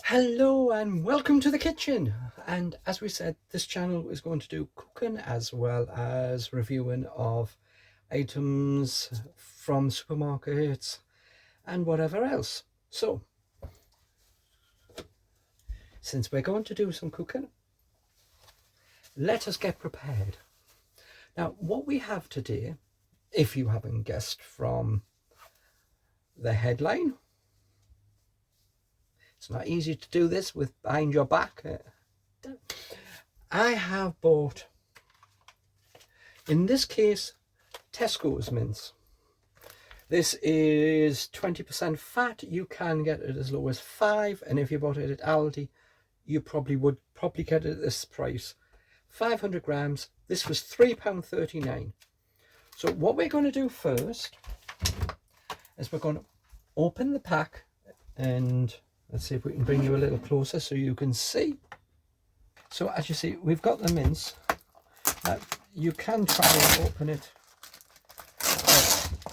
Hello and welcome to the kitchen. And as we said, this channel is going to do cooking as well as reviewing of items from supermarkets and whatever else. So since we're going to do some cooking, let us get prepared. Now what we have today, if you haven't guessed from the headline, it's not easy to do this with behind your back. I have bought, in this case, Tesco's mince. This is 20% fat. You can get it as low as 5, and if you bought it at Aldi, you would get it at this price. 500 grams. This was £3.39. So what we're going to do first is we're going to open the pack, and let's see if we can bring you a little closer so you can see. So as you see, we've got the mince. You can try and open it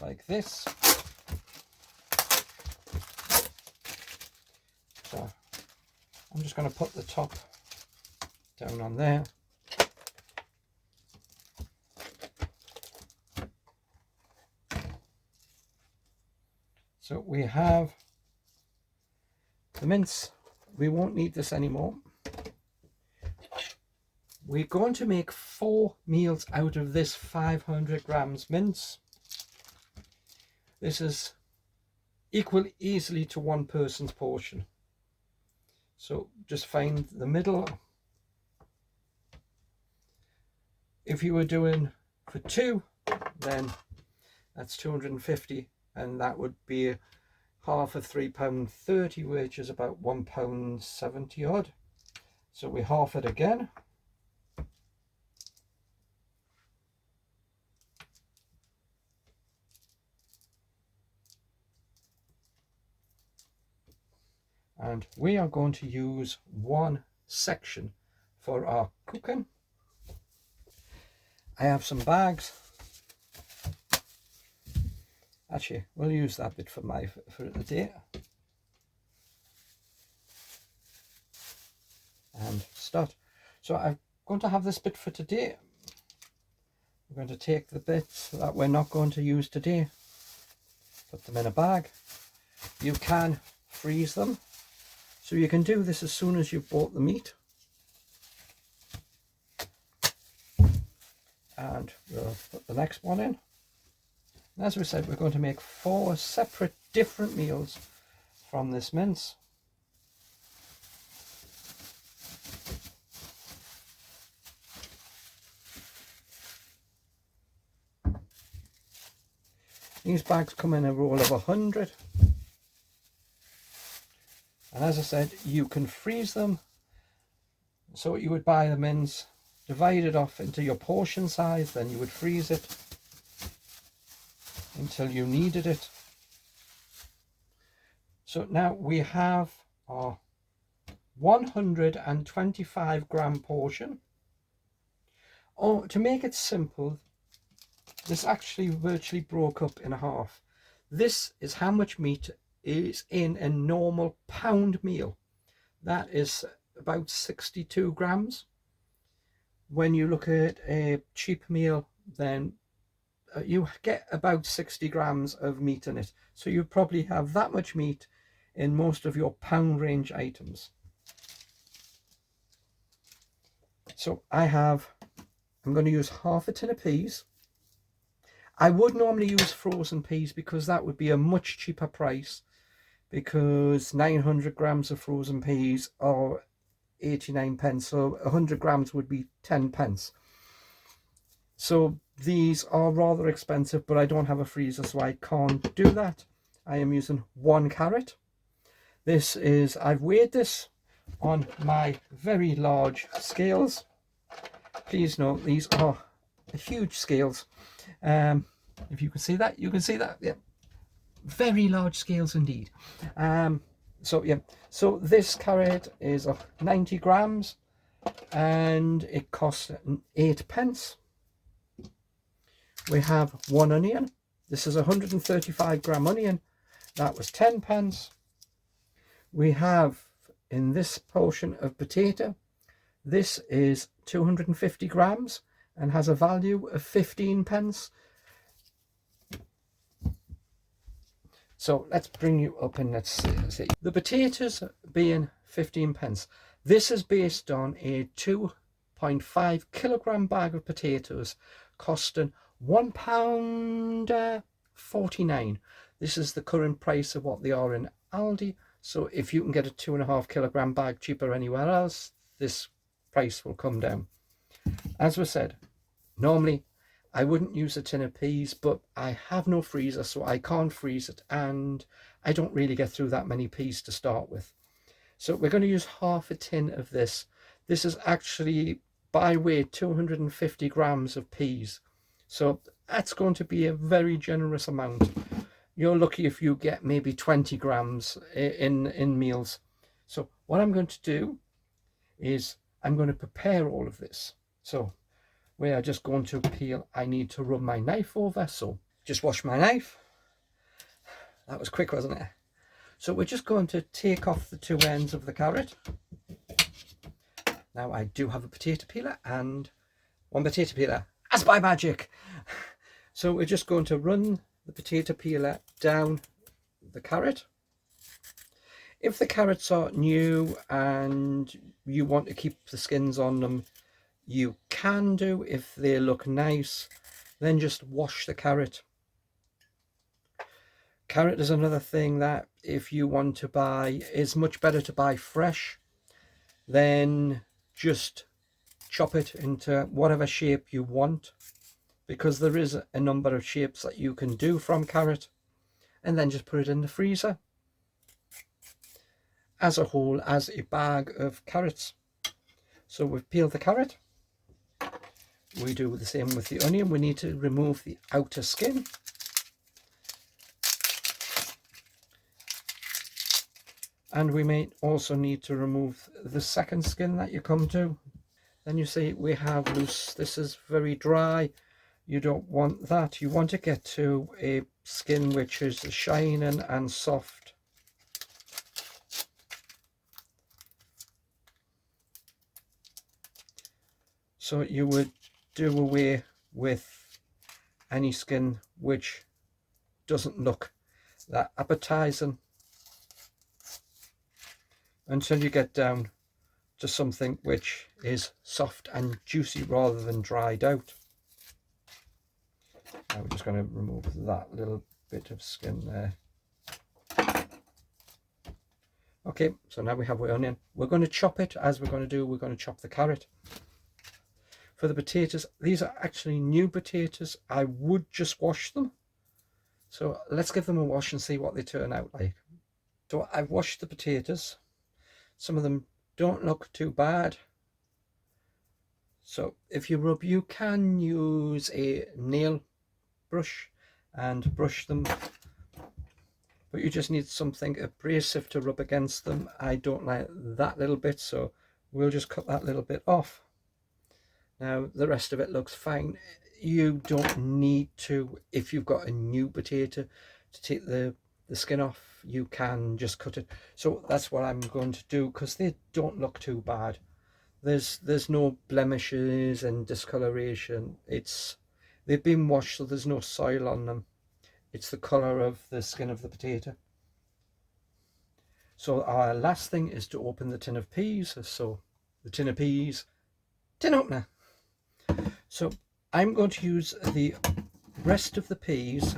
like this. So I'm just going to put the top down on there. So we have the mince. We won't need this anymore. We're going to make 4 meals out of this 500 grams mince. This is equal easily to one person's portion. So just find the middle. If you were doing for 2, then that's 250, and that would be half of £3.30, which is about £1.70 odd. So we half it again. And we are going to use one section for our cooking. I have some bags. Actually, we'll use that bit for the day. And start. So I'm going to have this bit for today. We're going to take the bits that we're not going to use today, put them in a bag. You can freeze them. So you can do this as soon as you've bought the meat. And we'll put the next one in. And as we said, we're going to make 4 separate different meals from this mince. These bags come in a roll of 100. And as I said, you can freeze them. So you would buy the mince, divide it off into your portion size, then you would freeze it until you needed it. So now we have our 125 gram portion. Oh, to make it simple, this actually virtually broke up in half. This is how much meat is in a normal pound meal. That is about 62 grams. When you look at a cheap meal, then you get about 60 grams of meat in it. So you probably have that much meat in most of your pound range items. So I'm going to use half a tin of peas. I would normally use frozen peas because that would be a much cheaper price, because 900 grams of frozen peas are 89 pence, so 100 grams would be 10 pence. So these are rather expensive, but I don't have a freezer, so I can't do that. I am using 1 carrot. I've weighed this on my very large scales. Please note, these are huge scales. If you can see that, yeah. Very large scales indeed. So this carrot is 90 grams and it costs 8 pence. We have 1 onion. This is 135 gram onion. That was 10 pence. We have in this portion of potato. This is 250 grams and has a value of 15 pence. So let's bring you up and let's see. The potatoes being 15 pence. This is based on a 2.5 kilogram bag of potatoes costing £1.49. This is the current price of what they are in Aldi. So if you can get a 2.5 kilogram bag cheaper anywhere else, this price will come down. As we said, normally I wouldn't use a tin of peas, but I have no freezer, so I can't freeze it, and I don't really get through that many peas to start with. So we're going to use half a tin of this. This is actually by weight 250 grams of peas. So that's going to be a very generous amount. You're lucky if you get maybe 20 grams in meals. So what I'm going to do is I'm going to prepare all of this. So we are just going to peel. I need to rub my knife over, so just wash my knife. That was quick, wasn't it? So we're just going to take off the two ends of the carrot. Now I do have a potato peeler and one potato peeler, as by magic. So we're just going to run the potato peeler down the carrot. If the carrots are new and you want to keep the skins on them, you can do. If they look nice, then just wash the carrot. Carrot is another thing that if you want to buy, is much better to buy fresh. Then just chop it into whatever shape you want, because there is a number of shapes that you can do from carrot, and then just put it in the freezer as a whole, as a bag of carrots. So we've peeled the carrot. We do the same with the onion. We need to remove the outer skin. And we may also need to remove the second skin that you come to. Then you see we have loose. This is very dry. You don't want that. You want to get to a skin which is shining and soft. So you would do away with any skin which doesn't look that appetizing until you get down to something which is soft and juicy rather than dried out. Now we're just going to remove that little bit of skin there. Okay, so now we have our onion. We're going to chop it. As we're going to do, we're going to chop the carrot. For the potatoes, these are actually new potatoes. I would just wash them. So let's give them a wash and see what they turn out like. So I've washed the potatoes. Some of them don't look too bad. So if you can use a nail brush and brush them, but you just need something abrasive to rub against them. I don't like that little bit, so we'll just cut that little bit off. Now the rest of it looks fine. You don't need to, if you've got a new potato, to take the skin off. You can just cut it. So that's what I'm going to do, because they don't look too bad. There's no blemishes and discoloration. They've been washed, so there's no soil on them. It's the color of the skin of the potato. So our last thing is to open the tin of peas. So the tin of peas, tin opener. So I'm going to use the rest of the peas,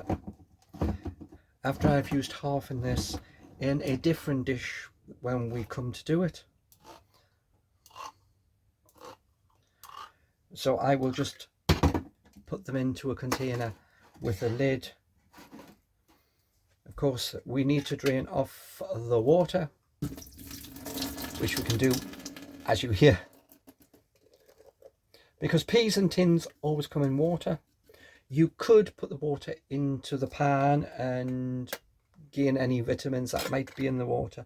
after I've used half in this, in a different dish when we come to do it. So I will just put them into a container with a lid. Of course, we need to drain off the water, which we can do as you hear, because peas and tins always come in water. You could put the water into the pan and gain any vitamins that might be in the water,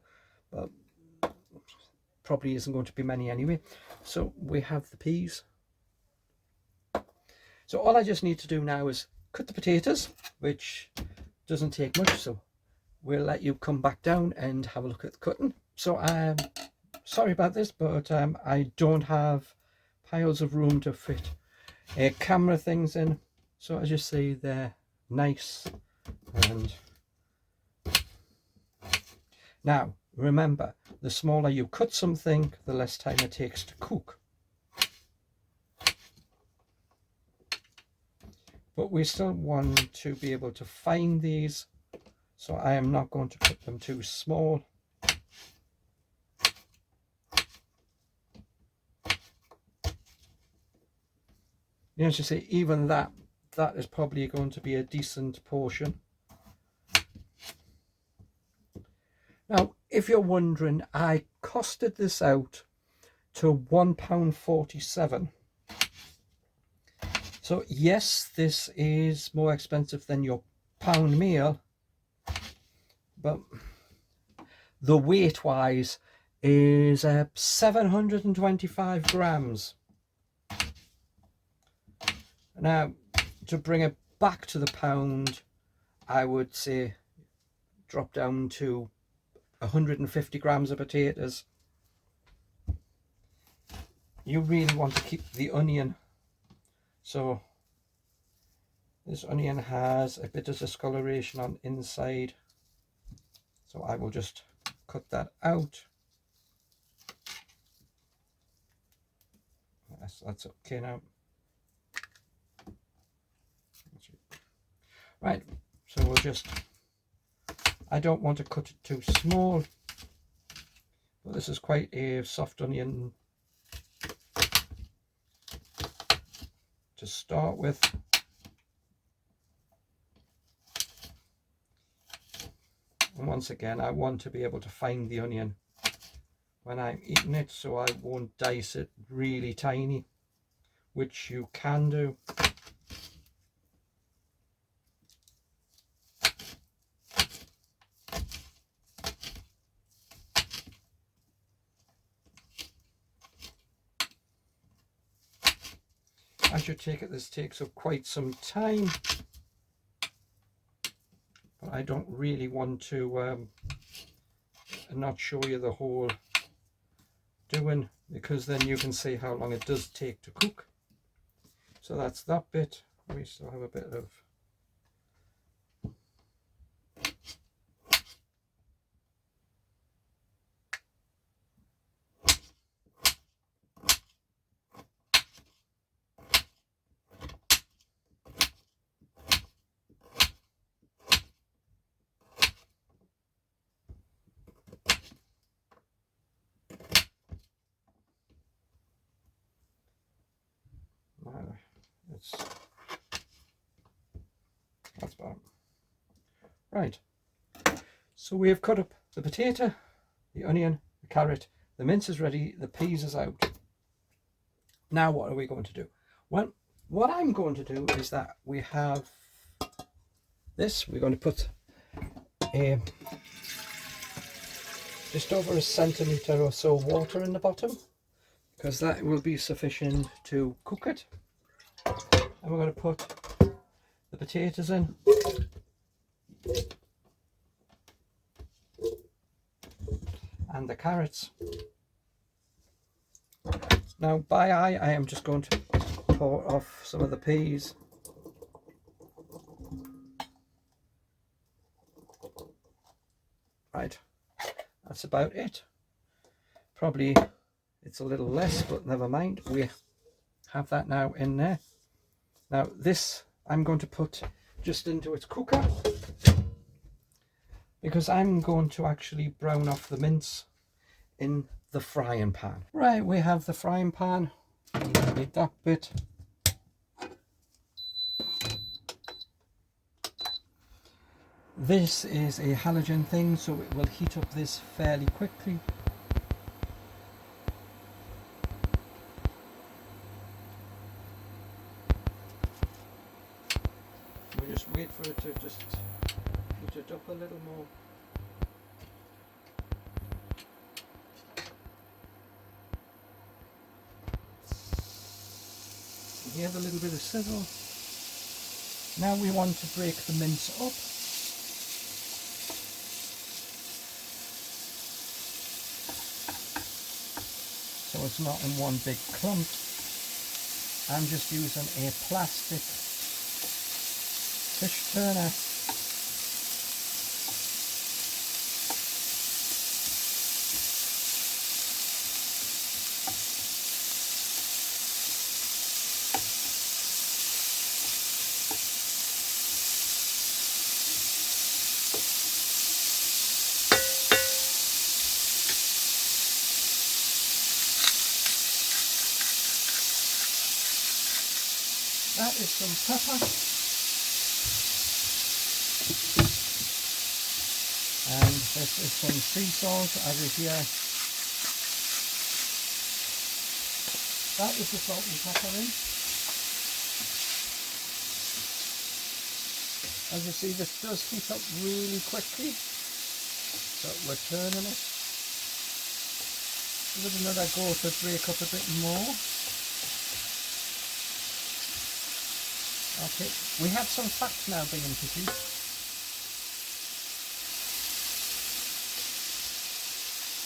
but probably isn't going to be many anyway. So we have the peas. So all I just need to do now is cut the potatoes, which doesn't take much, so we'll let you come back down and have a look at the cutting. So sorry about this, but I don't have piles of room to fit camera things in. So as you see, they're nice. And now remember, the smaller you cut something, the less time it takes to cook. But we still want to be able to find these, so I am not going to cut them too small. As you see, even that is probably going to be a decent portion. Now, if you're wondering, I costed this out to £1.47. So yes, this is more expensive than your pound meal, but the weight wise is 725 grams. Now, to bring it back to the pound, I would say drop down to 150 grams of potatoes. You really want to keep the onion. So this onion has a bit of discoloration on inside, so I will just cut that out. That's okay now. Right, so we'll just, I don't want to cut it too small, but this is quite a soft onion to start with. And once again, I want to be able to find the onion when I'm eating it, so I won't dice it really tiny, which you can do. I should take it, this takes up quite some time, but I don't really want to not show you the whole doing, because then you can see how long it does take to cook. So that's that bit. We still have a bit of that's about right. So we have cut up the potato, the onion, the carrot, the mince is ready, the peas is out. Now what are we going to do? Well, what I'm going to do is that we have this, we're going to put just over a centimetre or so water in the bottom, because that will be sufficient to cook it. And we're going to put the potatoes in. And the carrots. Now by eye, I am just going to pour off some of the peas. Right, that's about it. Probably it's a little less, but never mind. We have that now in there. Now this I'm going to put just into its cooker, because I'm going to actually brown off the mince in the frying pan. Right, we have the frying pan. Need that bit. This is a halogen thing, so it will heat up this fairly quickly. We'll just wait for it to just heat it up a little more. You have a little bit of sizzle. Now we want to break the mince up. it's not in one big clump. I'm just using a plastic fish turner. That is some pepper, and this is some sea salt over here. That is the salt and pepper in. As you see, this does heat up really quickly, so we're turning it. Give it another go to break up a bit more. Okay, we have some fat now being introduced.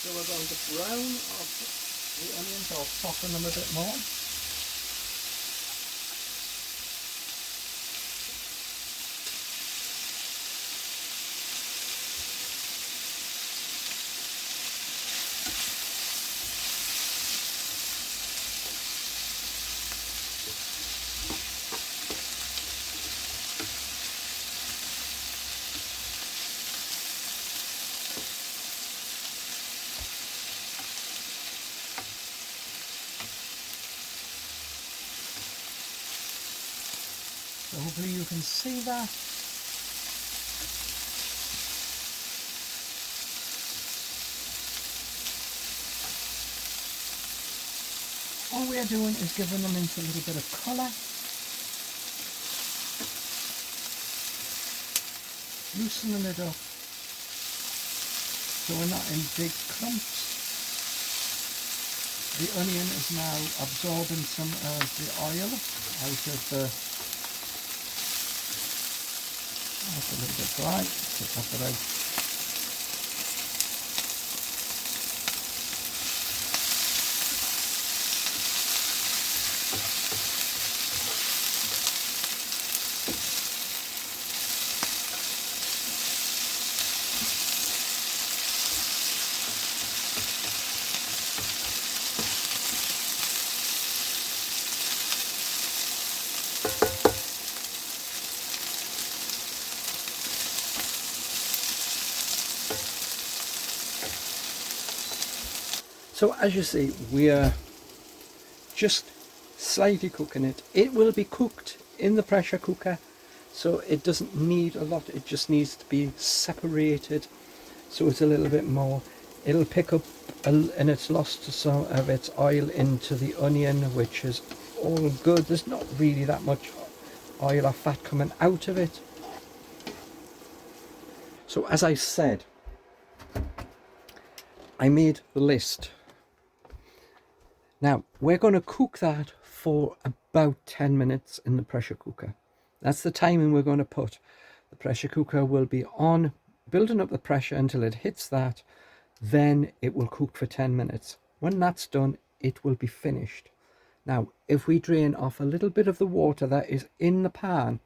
So we're going to brown the onions, or soften them a bit more. So hopefully you can see that. All we are doing is giving them into a little bit of colour, loosening it up so we're not in big clumps. The onion is now absorbing some of the oil out of the... That's a little bit dry, take that bit out. So as you see, we are just slightly cooking it. It will be cooked in the pressure cooker, so it doesn't need a lot. It just needs to be separated, so it's a little bit more. It'll pick up and it's lost some of its oil into the onion, which is all good. There's not really that much oil or fat coming out of it. So as I said, I made the list. Now we're going to cook that for about 10 minutes in the pressure cooker. That's the timing we're going to put. The pressure cooker will be on, building up the pressure until it hits that. Then it will cook for 10 minutes. When that's done, it will be finished. Now, if we drain off a little bit of the water that is in the pan,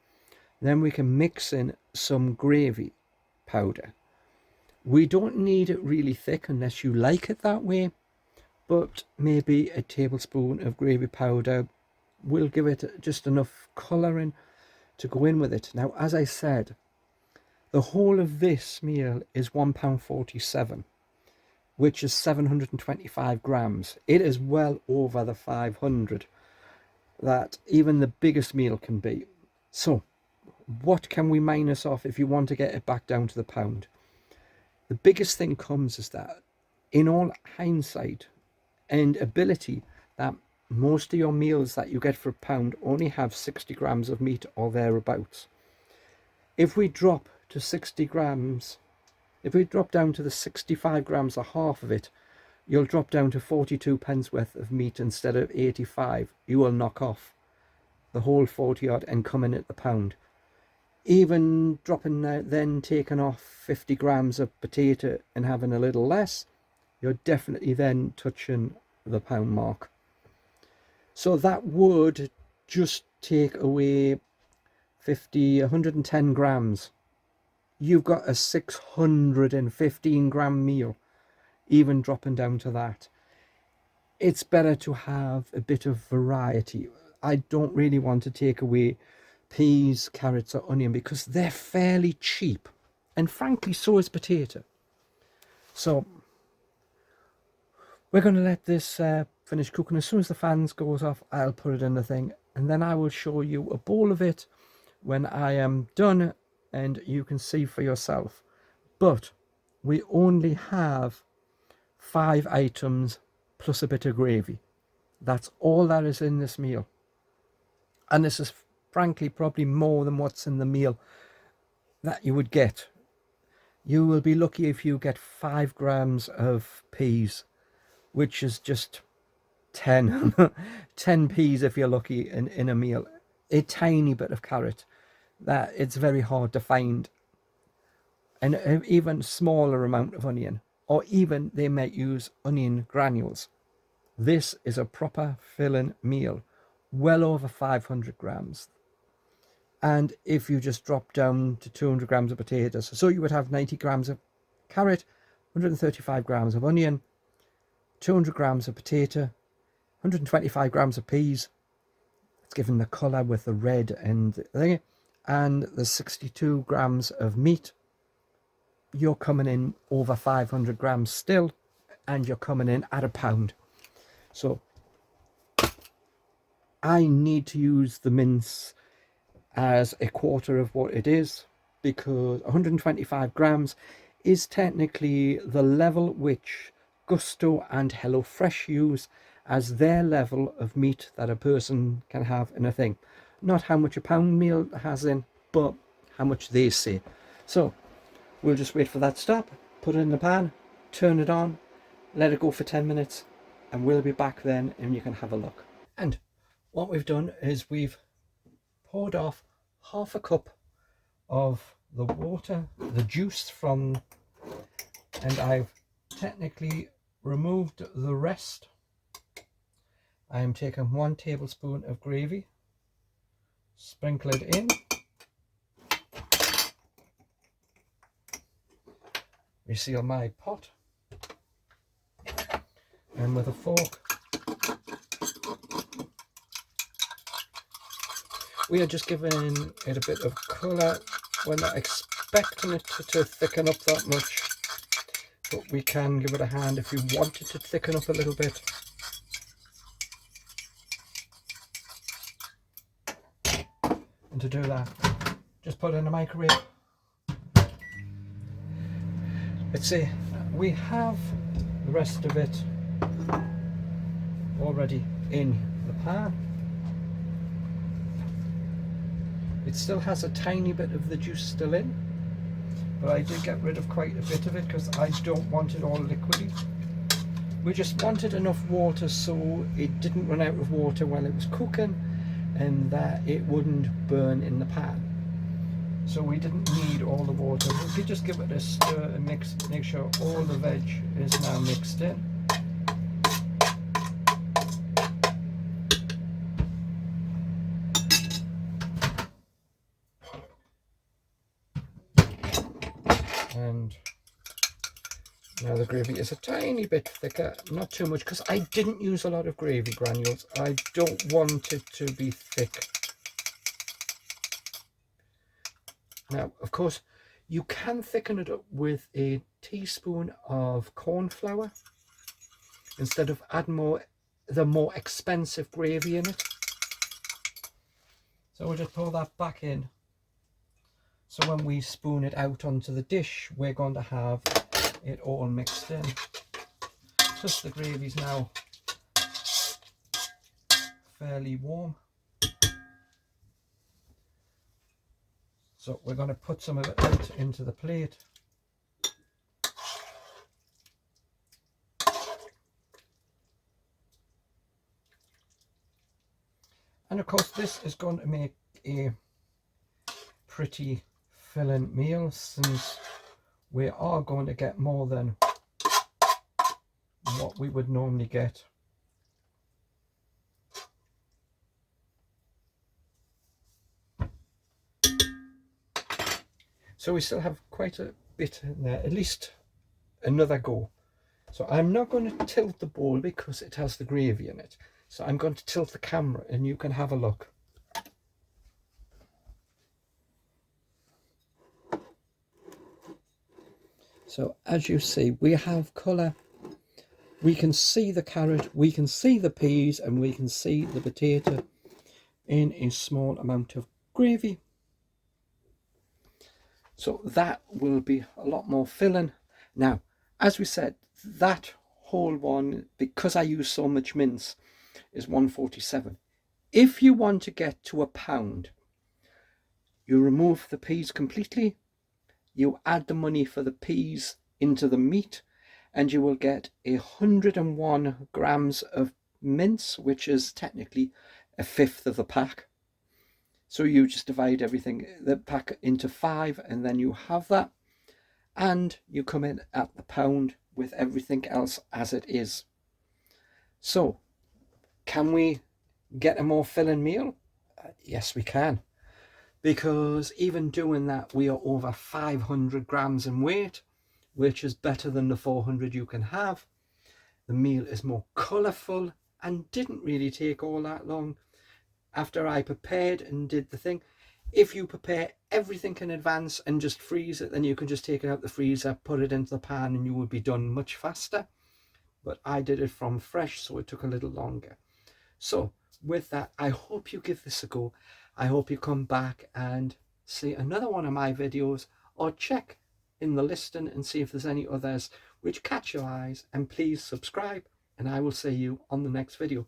then we can mix in some gravy powder. We don't need it really thick unless you like it that way, but maybe a tablespoon of gravy powder will give it just enough colouring to go in with it. Now, as I said, the whole of this meal is £1.47, which is 725 grams. It is well over the 500 that even the biggest meal can be. So what can we minus off if you want to get it back down to the pound? The biggest thing comes is that in all hindsight and ability, that most of your meals that you get for a pound only have 60 grams of meat or thereabouts. If we drop to 60 grams, if we drop down to the 65 grams or half of it, you'll drop down to 42 pence worth of meat instead of 85. You will knock off the whole 40 odd and come in at the pound. Even dropping then taking off 50 grams of potato and having a little less, you're definitely then touching the pound mark. So that would just take away 50, 110 grams. You've got a 615 gram meal, even dropping down to that. It's better to have a bit of variety. I don't really want to take away peas, carrots or onion because they're fairly cheap, and frankly so is potato. So we're going to let this finish cooking. As soon as the fans goes off, I'll put it in the thing, and then I will show you a bowl of it when I am done, and you can see for yourself. But we only have 5 items plus a bit of gravy. That's all that is in this meal, and this is frankly probably more than what's in the meal that you would get. You will be lucky if you get 5 grams of peas, which is just 10 10 peas if you're lucky in a meal. A tiny bit of carrot that it's very hard to find, and an even smaller amount of onion, or even they might use onion granules. This is a proper filling meal, well over 500 grams. And if you just drop down to 200 grams of potatoes, so you would have 90 grams of carrot, 135 grams of onion, 200 grams of potato, 125 grams of peas. It's given the colour with the red and the thing, and the 62 grams of meat. You're coming in over 500 grams still, and you're coming in at a pound. So I need to use the mince as a quarter of what it is, because 125 grams is technically the level which Gusto and HelloFresh use as their level of meat that a person can have in a thing. Not how much a pound meal has in, but how much they say. So we'll just wait for that to stop, put it in the pan, turn it on, let it go for 10 minutes, and we'll be back then and you can have a look. And what we've done is we've poured off half a cup of the water, the juice from, and I've technically removed the rest. I am taking 1 tablespoon of gravy, sprinkle it in, reseal my pot, and with a fork we are just giving it a bit of colour. We're not expecting it to thicken up that much, but we can give it a hand if you want it to thicken up a little bit. And to do that, just put it in the microwave. Let's see, we have the rest of it already in the pan. It still has a tiny bit of the juice still in, but I did get rid of quite a bit of it because I don't want it all liquidy. We just wanted enough water so it didn't run out of water while it was cooking, and that it wouldn't burn in the pan. So we didn't need all the water. We could just give it a stir and mix, make sure all the veg is now mixed in. And now the gravy is a tiny bit thicker, not too much, because I didn't use a lot of gravy granules. I don't want it to be thick. Now, of course, you can thicken it up with a teaspoon of corn flour instead of adding the more expensive gravy in it. So we'll just pour that back in. So when we spoon it out onto the dish, we're going to have it all mixed in. Plus the gravy's now fairly warm. So we're going to put some of it out into the plate. And of course this is going to make a pretty filling meal, since we are going to get more than what we would normally get So we still have quite a bit in there, at least another go. So I'm not going to tilt the bowl because it has the gravy in it. So I'm going to tilt the camera and you can have a look. So as you see, we have colour. We can see the carrot, we can see the peas, and we can see the potato in a small amount of gravy. So that will be a lot more filling. Now, as we said, that whole one, because I use so much mince, is 147. If you want to get to £1, you remove the peas completely, you add the money for the peas into the meat, and you will get 101 grams of mince, which is technically a fifth of the pack. So you just divide everything, the pack, into 5, and then you have that, and you come in at the pound with everything else as it is. So can we get a more filling meal? Yes, we can, because even doing that, we are over 500 grams in weight, which is better than the 400 you can have. The meal is more colourful and didn't really take all that long after I prepared and did the thing. If you prepare everything in advance and just freeze it, then you can just take it out the freezer, put it into the pan, and you will be done much faster. But I did it from fresh, so it took a little longer. So with that, I hope you give this a go. I hope you come back and see another one of my videos, or check in the listing and see if there's any others which catch your eyes, and please subscribe, and I will see you on the next video.